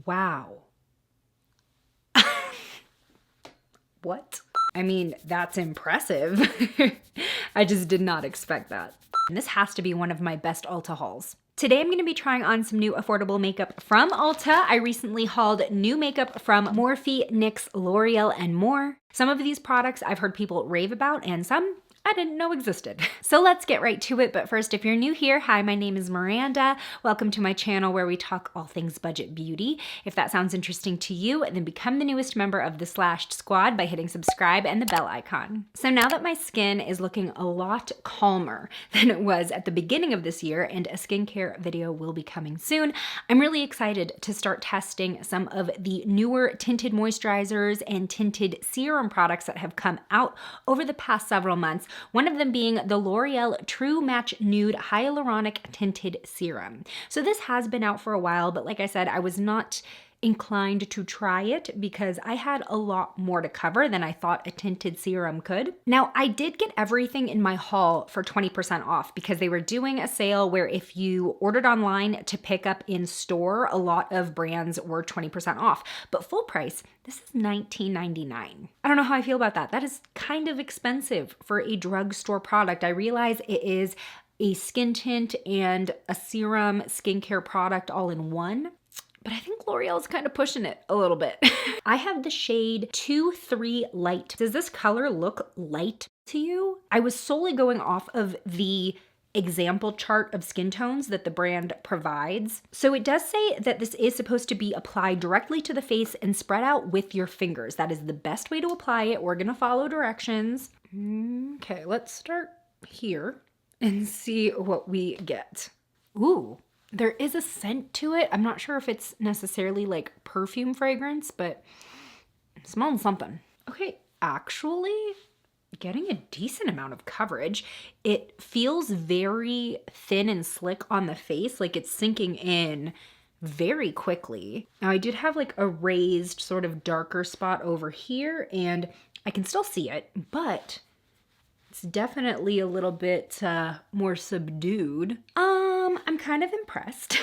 Wow. What? I mean, that's impressive. I just did not expect that. And this has to be one of my best Ulta hauls. Today I'm going to be trying on some new affordable makeup from Ulta. I recently hauled new makeup from Morphe, NYX, L'Oreal, and more. Some of these products I've heard people rave about, and some I didn't know existed. So let's get right to it. But first, if you're new here, hi, my name is Miranda. Welcome to my channel where we talk all things budget beauty. If that sounds interesting to you, then become the newest member of the Slashed Squad by hitting subscribe and the bell icon. So now that my skin is looking a lot calmer than it was at the beginning of this year, and a skincare video will be coming soon, I'm really excited to start testing some of the newer tinted moisturizers and tinted serum products that have come out over the past several months. One of them being the L'Oreal True Match Nude Hyaluronic Tinted Serum. So this has been out for a while, but like I said, I was not inclined to try it because I had a lot more to cover than I thought a tinted serum could. Now, I did get everything in my haul for 20% off because they were doing a sale where if you ordered online to pick up in store, a lot of brands were 20% off. But full price, this is $19.99. I don't know how I feel about that. That is kind of expensive for a drugstore product. I realize it is a skin tint and a serum skincare product all in one, but I think L'Oreal is kind of pushing it a little bit. I have the shade 2-3 Light. Does this color look light to you? I was solely going off of the example chart of skin tones that the brand provides. So it does say that this is supposed to be applied directly to the face and spread out with your fingers. That is the best way to apply it. We're gonna follow directions. Okay, let's start here and see what we get. Ooh. There is a scent to it. I'm not sure if it's necessarily like perfume fragrance, but I'm smelling something. Okay, actually getting a decent amount of coverage. It feels very thin and slick on the face, like it's sinking in very quickly. Now I did have like a raised sort of darker spot over here and I can still see it, but it's definitely a little bit more subdued. I'm kind of impressed.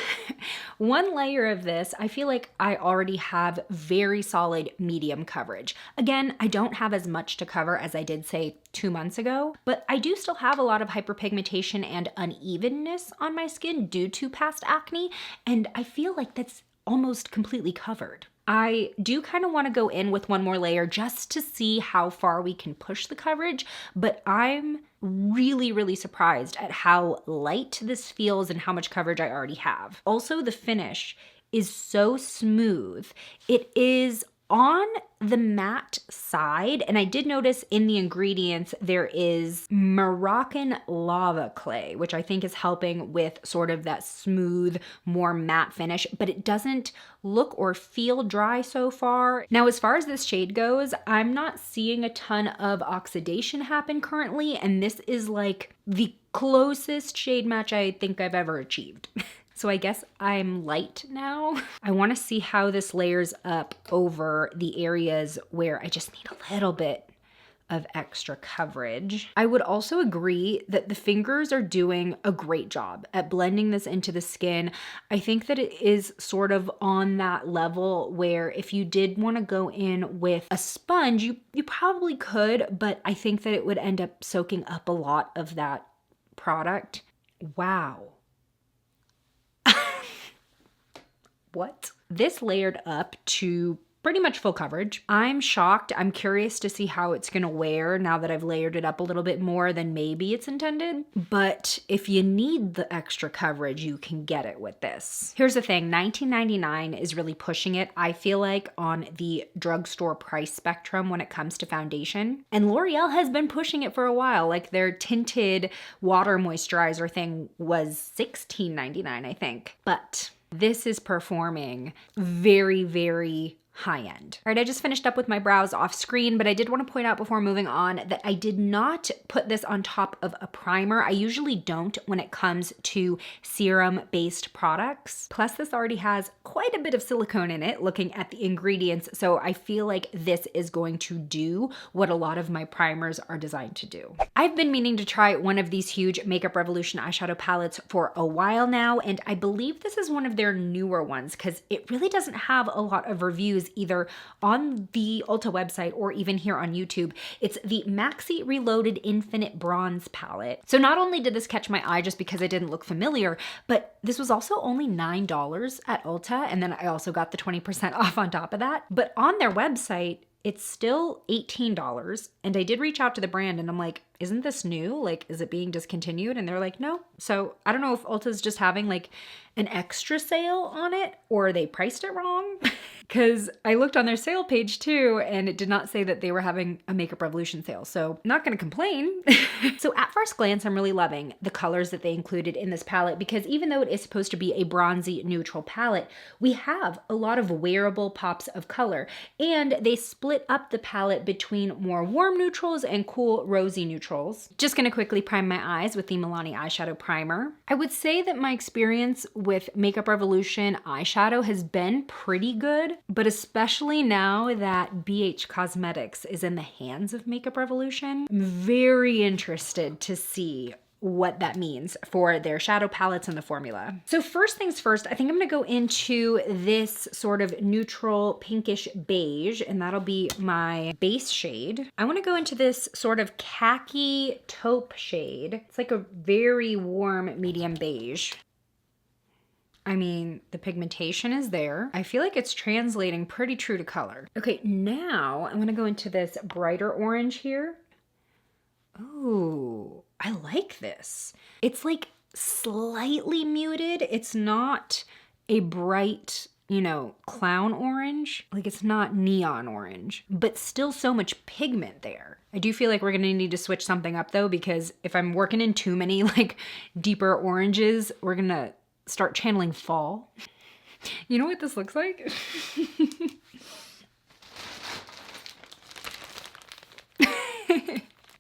One layer of this, I feel like I already have very solid medium coverage. Again, I don't have as much to cover as I did say 2 months ago, but I do still have a lot of hyperpigmentation and unevenness on my skin due to past acne, and I feel like that's almost completely covered. I do kind of want to go in with one more layer just to see how far we can push the coverage, but I'm really surprised at how light this feels and how much coverage I already have. Also, the finish is so smooth. It is on the matte side, and I did notice in the ingredients there is Moroccan lava clay, which I think is helping with sort of that smooth, more matte finish, but it doesn't look or feel dry so far. Now, as far as this shade goes, I'm not seeing a ton of oxidation happen currently, and this is like the closest shade match I think I've ever achieved. So I guess I'm light now. I want to see how this layers up over the areas where I just need a little bit of extra coverage. I would also agree that the fingers are doing a great job at blending this into the skin. I think that it is sort of on that level where if you did want to go in with a sponge, you probably could, but I think that it would end up soaking up a lot of that product. Wow. What? This layered up to pretty much full coverage. I'm shocked. I'm curious to see how it's gonna wear now that I've layered it up a little bit more than maybe it's intended. But if you need the extra coverage, you can get it with this. Here's the thing, $19.99 is really pushing it, I feel like, on the drugstore price spectrum when it comes to foundation. And L'Oreal has been pushing it for a while. Like their tinted water moisturizer thing was $16.99, I think. But this is performing very high end. All right, I just finished up with my brows off screen, but I did want to point out before moving on that I did not put this on top of a primer. I usually don't when it comes to serum-based products. Plus, this already has quite a bit of silicone in it, looking at the ingredients, so I feel like this is going to do what a lot of my primers are designed to do. I've been meaning to try one of these huge Makeup Revolution eyeshadow palettes for a while now, and I believe this is one of their newer ones because it really doesn't have a lot of reviews either on the Ulta website or even here on YouTube. It's the Maxi Reloaded Infinite Bronze palette. So not only did this catch my eye just because it didn't look familiar, but this was also only $9 at Ulta, and then I also got the 20% off on top of that. But on their website, it's still $18, and I did reach out to the brand and I'm like, isn't this new? Like, is it being discontinued? And they're like, no. So I don't know if Ulta's just having like an extra sale on it or they priced it wrong. Because I looked on their sale page too, and it did not say that they were having a Makeup Revolution sale. So not gonna complain. So at first glance, I'm really loving the colors that they included in this palette because even though it is supposed to be a bronzy neutral palette, we have a lot of wearable pops of color. And they split up the palette between more warm neutrals and cool rosy neutrals. Just gonna quickly prime my eyes with the Milani eyeshadow primer. I would say that my experience with Makeup Revolution eyeshadow has been pretty good, but especially now that BH Cosmetics is in the hands of Makeup Revolution, I'm very interested to see what that means for their shadow palettes and the formula. So first things first, I think I'm gonna go into this sort of neutral pinkish beige, and that'll be my base shade. I wanna go into this sort of khaki taupe shade. It's like a very warm medium beige. I mean, the pigmentation is there. I feel like it's translating pretty true to color. Okay, now I'm gonna go into this brighter orange here. Ooh, I like this. It's like slightly muted. It's not a bright, you know, clown orange. Like it's not neon orange, but still so much pigment there. I do feel like we're gonna need to switch something up though, because if I'm working in too many like deeper oranges, we're gonna start channeling fall. You know what this looks like?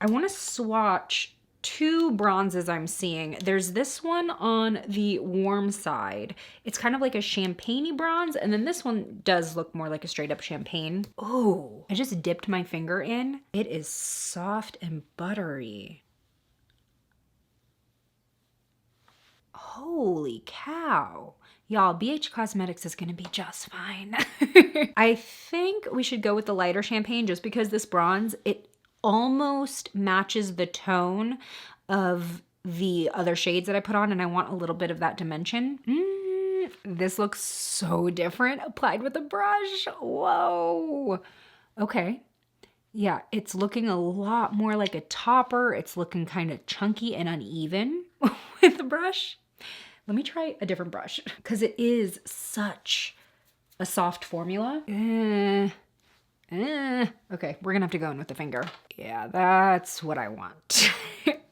I want to swatch two bronzes I'm seeing. There's this one on the warm side. It's kind of like a champagne-y bronze, and then this one does look more like a straight up champagne. Oh, I just dipped my finger in. It is soft and buttery. Holy cow. Y'all, BH Cosmetics is gonna be just fine. I think we should go with the lighter champagne just because this bronze, it almost matches the tone of the other shades that I put on, and I want a little bit of that dimension. This looks so different applied with a brush. Whoa. Okay. Yeah, it's looking a lot more like a topper. It's looking kind of chunky and uneven with the brush. Let me try a different brush because it is such a soft formula. Okay, we're gonna have to go in with the finger. Yeah, that's what I want.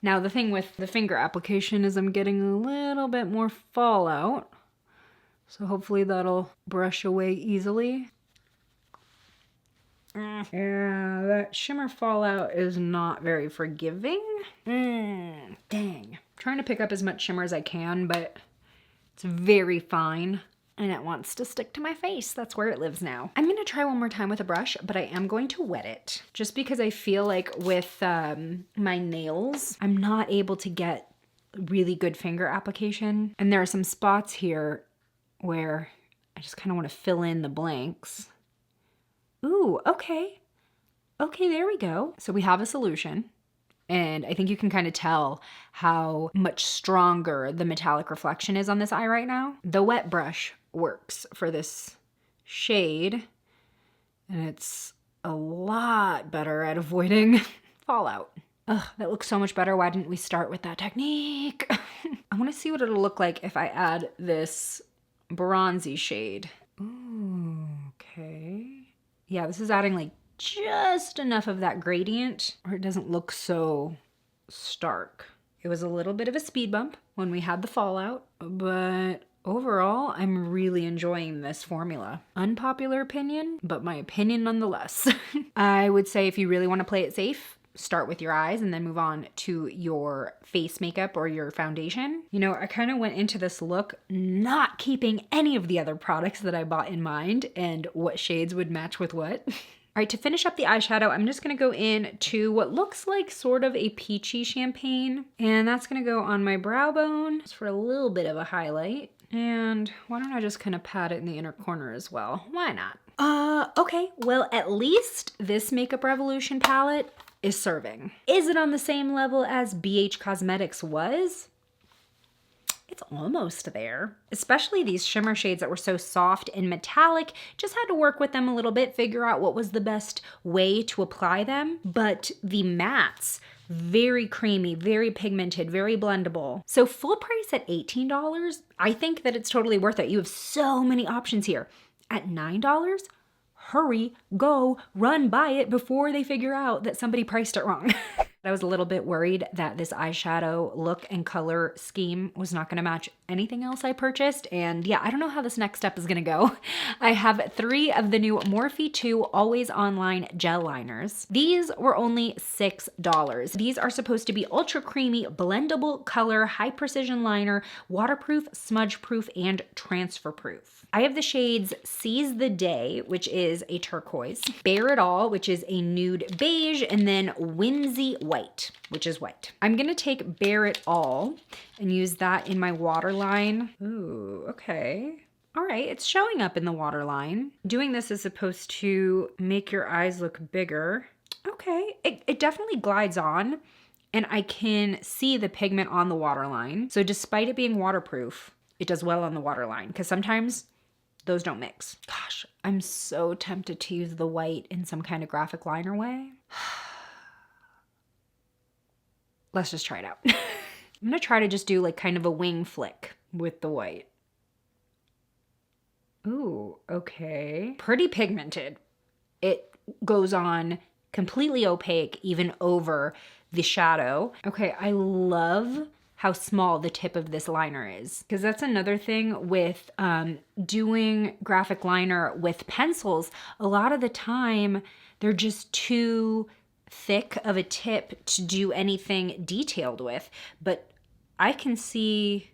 Now the thing with the finger application is I'm getting a little bit more fallout. So hopefully that'll brush away easily. Yeah, that shimmer fallout is not very forgiving. Dang. I'm trying to pick up as much shimmer as I can, but it's very fine and it wants to stick to my face. That's where it lives now. I'm gonna try one more time with a brush, but I am going to wet it just because I feel like with my nails, I'm not able to get really good finger application. And there are some spots here where I just kind of want to fill in the blanks. Ooh, okay. Okay, there we go. So we have a solution. And I think you can kind of tell how much stronger the metallic reflection is on this eye right now. The wet brush works for this shade, and it's a lot better at avoiding fallout. Ugh, that looks so much better. Why didn't we start with that technique? I want to see what it'll look like if I add this bronzy shade. Ooh, okay. Yeah, this is adding like just enough of that gradient or it doesn't look so stark. It was a little bit of a speed bump when we had the fallout, but Overall, I'm really enjoying this formula. Unpopular opinion, but my opinion nonetheless. I would say if you really want to play it safe, start with your eyes and then move on to your face makeup or your foundation. You know, I kind of went into this look not keeping any of the other products that I bought in mind and what shades would match with what. All right, to finish up the eyeshadow, I'm just gonna go in to what looks like sort of a peachy champagne, and that's gonna go on my brow bone just for a little bit of a highlight. And why don't I just kind of pat it in the inner corner as well? Why not? Okay, well, at least this Makeup Revolution palette is serving. Is it on the same level as BH Cosmetics was? It's almost there. Especially these shimmer shades that were so soft and metallic, just had to work with them a little bit, figure out what was the best way to apply them. But the mattes, very creamy, very pigmented, very blendable. So full price at $18, I think that it's totally worth it. You have so many options here. At $9, hurry, go, run, buy it before they figure out that somebody priced it wrong. I was a little bit worried that this eyeshadow look and color scheme was not gonna match anything else I purchased. And yeah, I don't know how this next step is gonna go. I have 3 of the new Morphe 2 Always Online Gel Liners. These were only $6. These are supposed to be ultra creamy, blendable color, high precision liner, waterproof, smudge proof, and transfer proof. I have the shades Seize the Day, which is a turquoise, Bare It All, which is a nude beige, and then Whimsy White, which is white. I'm gonna take Bare It All and use that in my waterline. Ooh, okay. All right, it's showing up in the waterline. Doing this is supposed to make your eyes look bigger. Okay, it definitely glides on, and I can see the pigment on the waterline. So despite it being waterproof, it does well on the waterline, because sometimes those don't mix. Gosh, I'm so tempted to use the white in some kind of graphic liner way. Let's just try it out. I'm gonna try to just do like kind of a wing flick with the white. Ooh, okay. Pretty pigmented. It goes on completely opaque, even over the shadow. Okay, I love how small the tip of this liner is, because that's another thing with doing graphic liner with pencils. A lot of the time, they're just too thick of a tip to do anything detailed with, but I can see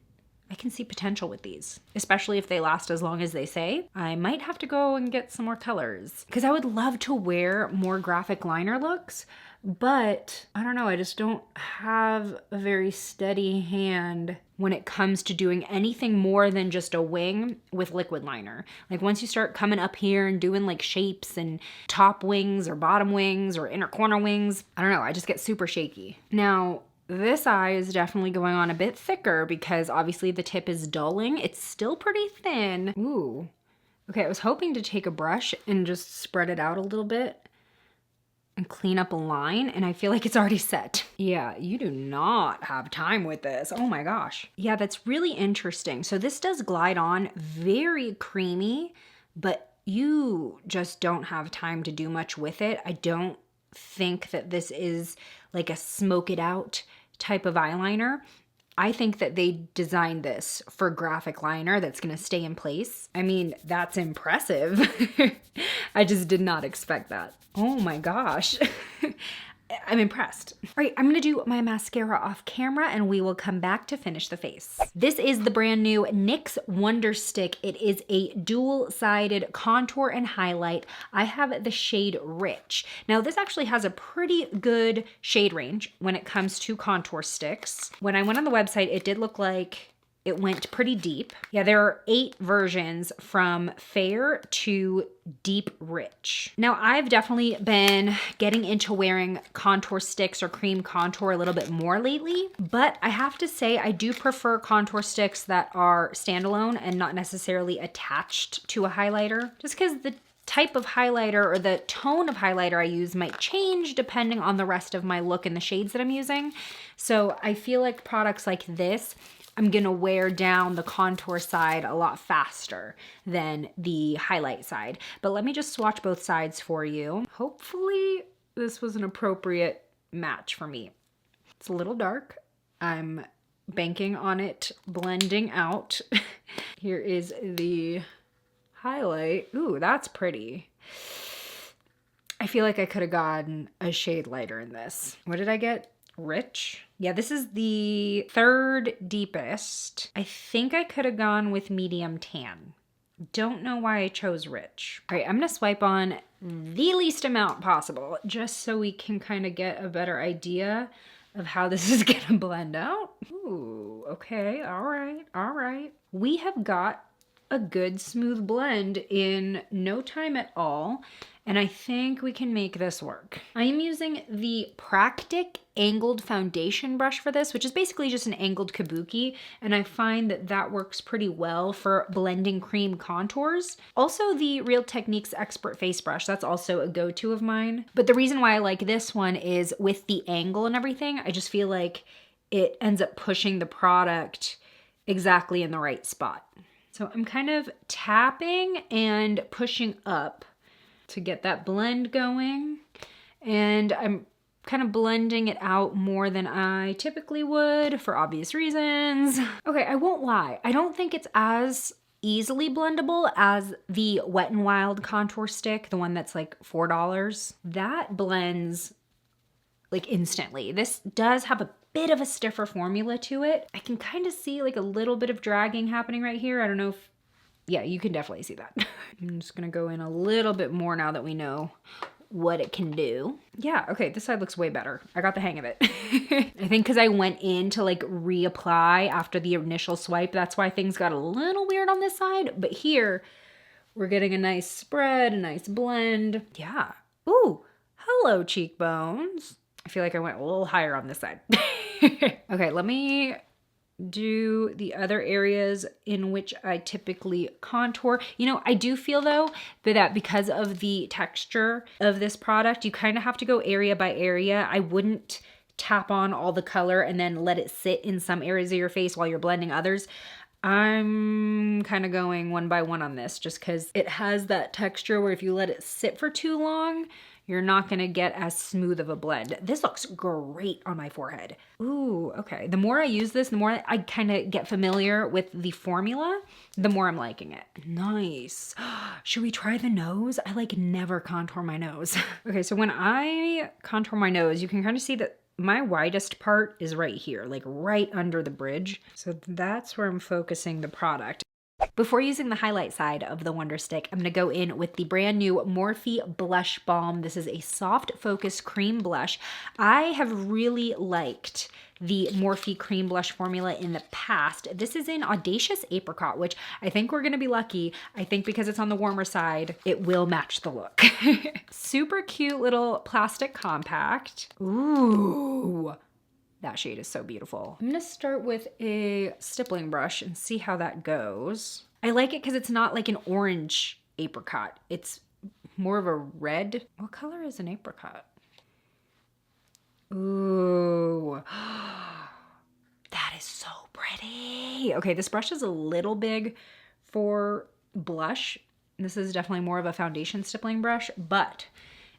potential with these, especially if they last as long as they say. I might have to go and get some more colors, because I would love to wear more graphic liner looks, but I don't know, I just don't have a very steady hand when it comes to doing anything more than just a wing with liquid liner. Like once you start coming up here and doing like shapes and top wings or bottom wings or inner corner wings, I don't know, I just get super shaky. Now, this eye is definitely going on a bit thicker because obviously the tip is dulling. It's still pretty thin. Ooh. Okay, I was hoping to take a brush and just spread it out a little bit and clean up a line, and I feel like it's already set. Yeah, you do not have time with this. Oh my gosh. Yeah, that's really interesting. So this does glide on very creamy, but you just don't have time to do much with it. I don't think that this is like a smoke it out type of eyeliner. I think that they designed this for graphic liner that's gonna stay in place. I mean, that's impressive. I just did not expect that. Oh my gosh. I'm impressed. All right, I'm gonna do my mascara off camera and we will come back to finish the face. This is the brand new NYX Wonder Stick. It is a dual-sided contour and highlight. I have the shade Rich. Now this actually has a pretty good shade range when it comes to contour sticks. When I went on the website, it did look like it went pretty deep. Yeah, there are 8 versions from fair to deep rich. Now, I've definitely been getting into wearing contour sticks or cream contour a little bit more lately, but I have to say I do prefer contour sticks that are standalone and not necessarily attached to a highlighter, just because the type of highlighter or the tone of highlighter I use might change depending on the rest of my look and the shades that I'm using. So I feel like products like this, I'm gonna wear down the contour side a lot faster than the highlight side. But let me just swatch both sides for you. Hopefully this was an appropriate match for me. It's a little dark. I'm banking on it blending out. Here is the highlight. Ooh, that's pretty. I feel like I could have gotten a shade lighter in this. What did I get? Rich? Yeah, this is the third deepest. I think I could have gone with medium tan. Don't know why I chose rich. All right, I'm gonna swipe on the least amount possible just so we can kind of get a better idea of how this is gonna blend out. Ooh, okay, all right, all right. We have got a good smooth blend in no time at all, and I think we can make this work. I am using the Practic angled foundation brush for this, which is basically just an angled kabuki, and I find that that works pretty well for blending cream contours. Also, the Real Techniques Expert Face Brush, that's also a go-to of mine. But the reason why I like this one is with the angle and everything, I just feel like it ends up pushing the product exactly in the right spot. So I'm kind of tapping and pushing up to get that blend going. And I'm kind of blending it out more than I typically would for obvious reasons. Okay, I won't lie. I don't think it's as easily blendable as the Wet n Wild contour stick, the one that's like $4. That blends like instantly. This does have a bit of a stiffer formula to it. I can kind of see like a little bit of dragging happening right here. I don't know if, yeah, you can definitely see that. I'm just gonna go in a little bit more now that we know what it can do. Yeah, okay, this side looks way better. I got the hang of it. I think because I went in to like reapply after the initial swipe, that's why things got a little weird on this side. But here, we're getting a nice spread, a nice blend. Yeah. Ooh, hello cheekbones. I feel like I went a little higher on this side. Okay, let me do the other areas in which I typically contour. You know, I do feel though that because of the texture of this product, you kind of have to go area by area. I wouldn't tap on all the color and then let it sit in some areas of your face while you're blending others. I'm kind of going one by one on this just because it has that texture where if you let it sit for too long, you're not gonna get as smooth of a blend. This looks great on my forehead. Ooh, okay. The more I use this, the more I kind of get familiar with the formula, the more I'm liking it. Nice. Should we try the nose? I like never contour my nose. Okay, so when I contour my nose, you can kind of see that my widest part is right here, like right under the bridge. So that's where I'm focusing the product. Before using the highlight side of the Wonder Stick, I'm going to go in with the brand new Morphe Blush Balm. This is a soft focus cream blush. I have really liked the Morphe cream blush formula in the past. This is in Audacious Apricot, which I think we're going to be lucky. I think because it's on the warmer side, it will match the look. Super cute little plastic compact. Ooh. That shade is so beautiful. I'm gonna start with a stippling brush and see how that goes. I like it because it's not like an orange apricot. It's more of a red. What color is an apricot? Ooh. That is so pretty. Okay, this brush is a little big for blush. This is definitely more of a foundation stippling brush, but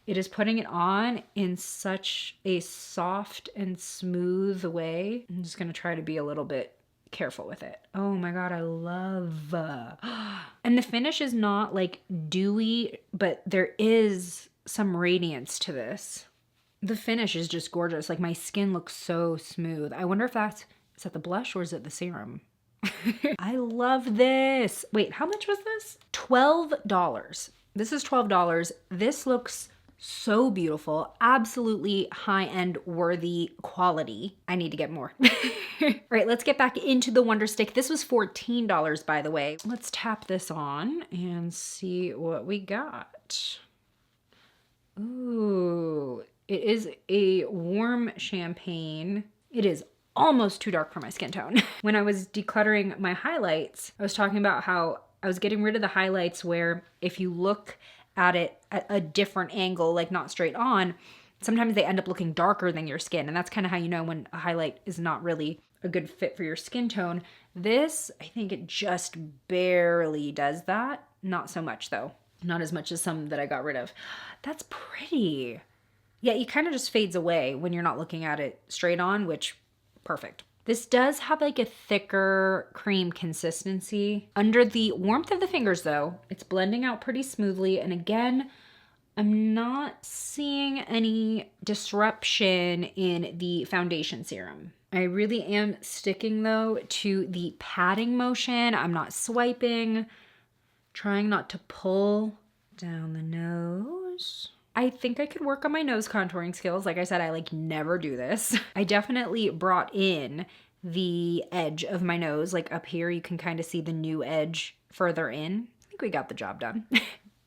it is putting it on in such a soft and smooth way. I'm just gonna try to be a little bit careful with it. Oh my God, I love. And the finish is not like dewy, but there is some radiance to this. The finish is just gorgeous. Like my skin looks so smooth. I wonder if is that the blush or is it the serum? I love this. Wait, how much was this? $12. This is $12. This looks so beautiful, absolutely high-end worthy quality. I need to get more. All right, let's get back into the Wonder Stick. This was $14, by the way. Let's tap this on and see what we got. Ooh, it is a warm champagne. It is almost too dark for my skin tone. When I was decluttering my highlights, I was talking about how I was getting rid of the highlights where if you look at it at a different angle, like not straight on, sometimes they end up looking darker than your skin. And that's kind of how you know when a highlight is not really a good fit for your skin tone. This, I think it just barely does that. Not so much though. Not as much as some that I got rid of. That's pretty. Yeah, it kind of just fades away when you're not looking at it straight on, which, perfect. This does have like a thicker cream consistency. Under the warmth of the fingers though, it's blending out pretty smoothly. And again, I'm not seeing any disruption in the foundation serum. I really am sticking though to the patting motion. I'm not swiping, trying not to pull down the nose. I think I could work on my nose contouring skills. Like I said, I like never do this. I definitely brought in the edge of my nose. Like up here, you can kind of see the new edge further in. I think we got the job done.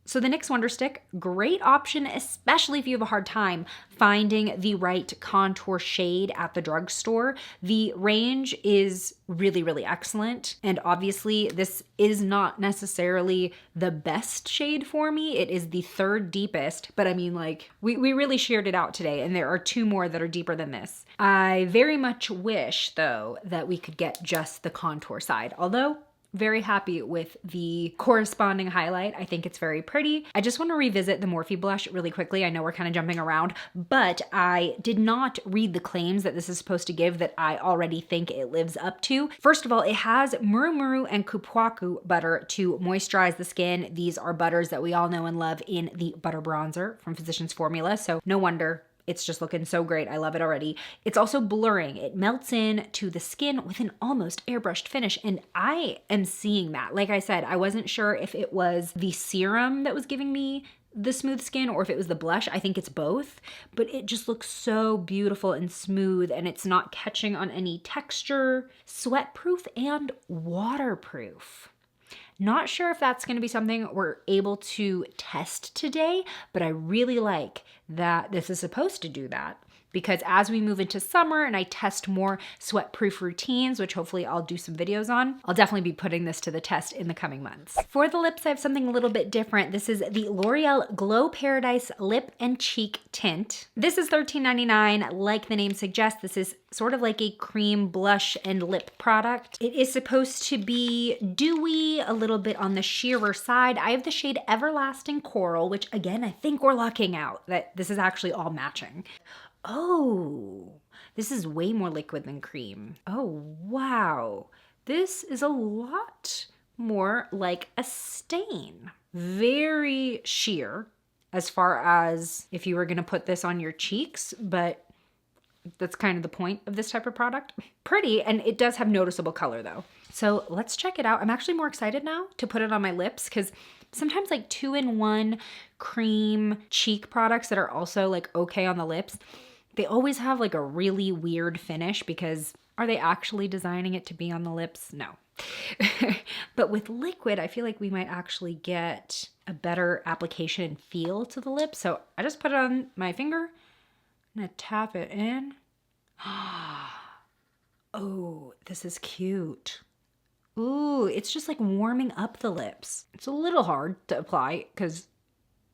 So the NYX Wonder Stick, great option, especially if you have a hard time finding the right contour shade at the drugstore. The range is really, really excellent. And obviously this is not necessarily the best shade for me. It is the third deepest, but I mean like we really shared it out today and there are two more that are deeper than this. I very much wish though that we could get just the contour side, although very happy with the corresponding highlight. I think it's very pretty. I just want to revisit the Morphe blush really quickly. I know we're kind of jumping around, but I did not read the claims that this is supposed to give that I already think it lives up to. First of all, it has muru and kupwaku butter to moisturize the skin. These are butters that we all know and love in the butter bronzer from Physicians Formula, so no wonder it's just looking so great. I love it already. It's also blurring. It melts in to the skin with an almost airbrushed finish. And I am seeing that. Like I said, I wasn't sure if it was the serum that was giving me the smooth skin or if it was the blush. I think it's both, but it just looks so beautiful and smooth and it's not catching on any texture, sweat-proof and waterproof. Not sure if that's going to be something we're able to test today, but I really like that this is supposed to do that because as we move into summer and I test more sweat-proof routines, which hopefully I'll do some videos on, I'll definitely be putting this to the test in the coming months. For the lips, I have something a little bit different. This is the L'Oreal Glow Paradise Lip and Cheek Tint. This is $13.99. Like the name suggests, this is sort of like a cream blush and lip product. It is supposed to be dewy, a little bit on the sheerer side. I have the shade Everlasting Coral, which again, I think we're lucking out that this is actually all matching. Oh, this is way more liquid than cream. Oh, wow. This is a lot more like a stain. Very sheer as far as if you were gonna put this on your cheeks, but that's kind of the point of this type of product. Pretty, and it does have noticeable color though. So let's check it out. I'm actually more excited now to put it on my lips because sometimes like 2-in-1 cream cheek products that are also like okay on the lips, they always have like a really weird finish because are they actually designing it to be on the lips? No. But with liquid, I feel like we might actually get a better application and feel to the lips. So I just put it on my finger. I'm gonna tap it in. Oh, this is cute. Ooh, it's just like warming up the lips. It's a little hard to apply because,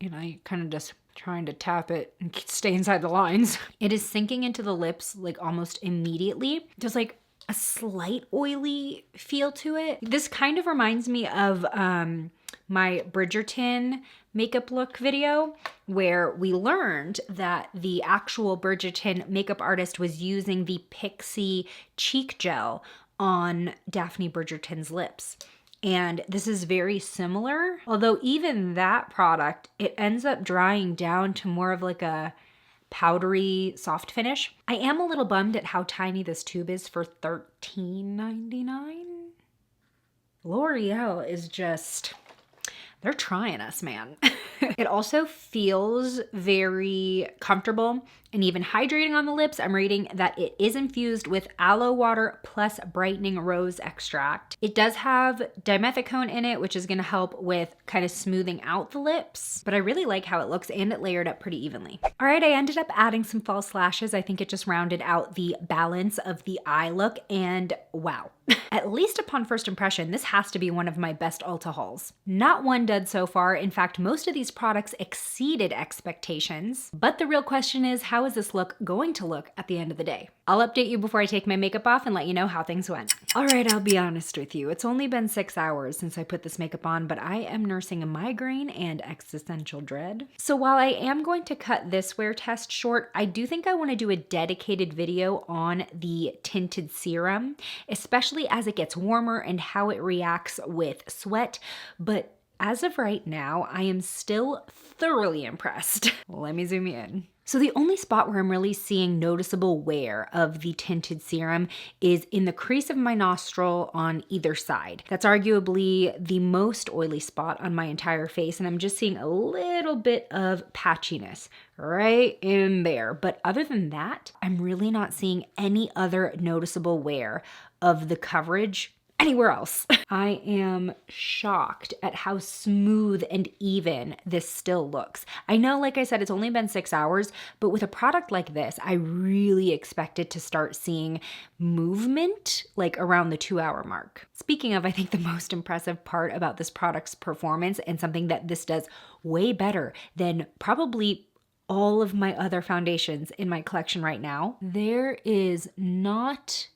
you know, you kind of just trying to tap it and stay inside the lines. It is sinking into the lips like almost immediately. There's like a slight oily feel to it. This kind of reminds me of my Bridgerton makeup look video where we learned that the actual Bridgerton makeup artist was using the Pixie cheek gel on Daphne Bridgerton's lips. And this is very similar, although even that product, it ends up drying down to more of like a powdery soft finish. I am a little bummed at how tiny this tube is for $13.99. L'Oreal is just, they're trying us, man. It also feels very comfortable and even hydrating on the lips. I'm reading that it is infused with aloe water plus brightening rose extract. It does have dimethicone in it, which is gonna help with kind of smoothing out the lips, but I really like how it looks and it layered up pretty evenly. All right, I ended up adding some false lashes. I think it just rounded out the balance of the eye look and wow. At least upon first impression, this has to be one of my best Ulta hauls. Not one dud so far. In fact, most of these products exceeded expectations. But the real question is, how is this look going to look at the end of the day? I'll update you before I take my makeup off and let you know how things went. All right, I'll be honest with you. It's only been 6 hours since I put this makeup on, but I am nursing a migraine and existential dread. So while I am going to cut this wear test short, I do think I want to do a dedicated video on the tinted serum, especially as it gets warmer and how it reacts with sweat. But as of right now, I am still thoroughly impressed. Let me zoom in. So the only spot where I'm really seeing noticeable wear of the tinted serum is in the crease of my nostril on either side. That's arguably the most oily spot on my entire face, and I'm just seeing a little bit of patchiness right in there. But other than that, I'm really not seeing any other noticeable wear of the coverage anywhere else. I am shocked at how smooth and even this still looks. I know, like I said, it's only been 6 hours, but with a product like this, I really expected to start seeing movement like around the 2-hour mark. Speaking of, I think the most impressive part about this product's performance, and something that this does way better than probably all of my other foundations in my collection right now, there is not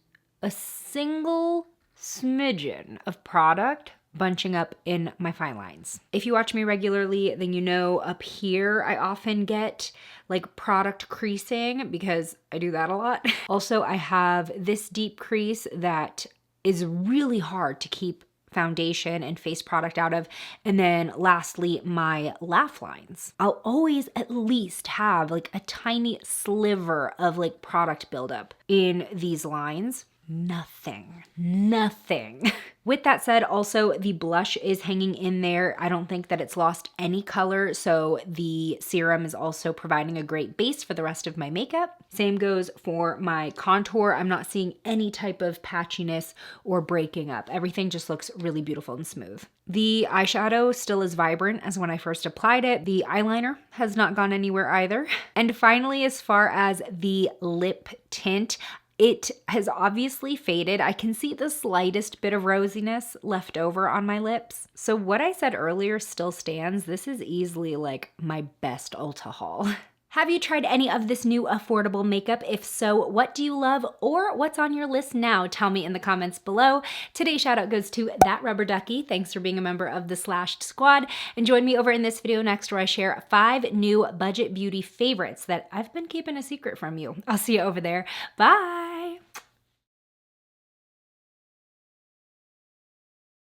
a single smidgen of product bunching up in my fine lines. If you watch me regularly, then you know up here I often get like product creasing because I do that a lot. Also, I have this deep crease that is really hard to keep foundation and face product out of. And then lastly, my laugh lines. I'll always at least have like a tiny sliver of like product buildup in these lines. Nothing. With that said, also the blush is hanging in there. I don't think that it's lost any color, so the serum is also providing a great base for the rest of my makeup. Same goes for my contour. I'm not seeing any type of patchiness or breaking up. Everything just looks really beautiful and smooth. The eyeshadow still is vibrant as when I first applied it. The eyeliner has not gone anywhere either. And finally, as far as the lip tint, it has obviously faded. I can see the slightest bit of rosiness left over on my lips. So what I said earlier still stands. This is easily like my best Ulta haul. Have you tried any of this new affordable makeup? If so, what do you love or what's on your list now? Tell me in the comments below. Today's shout out goes to That Rubber Ducky. Thanks for being a member of the Slashed Squad. And join me over in this video next where I share 5 new budget beauty favorites that I've been keeping a secret from you. I'll see you over there. Bye.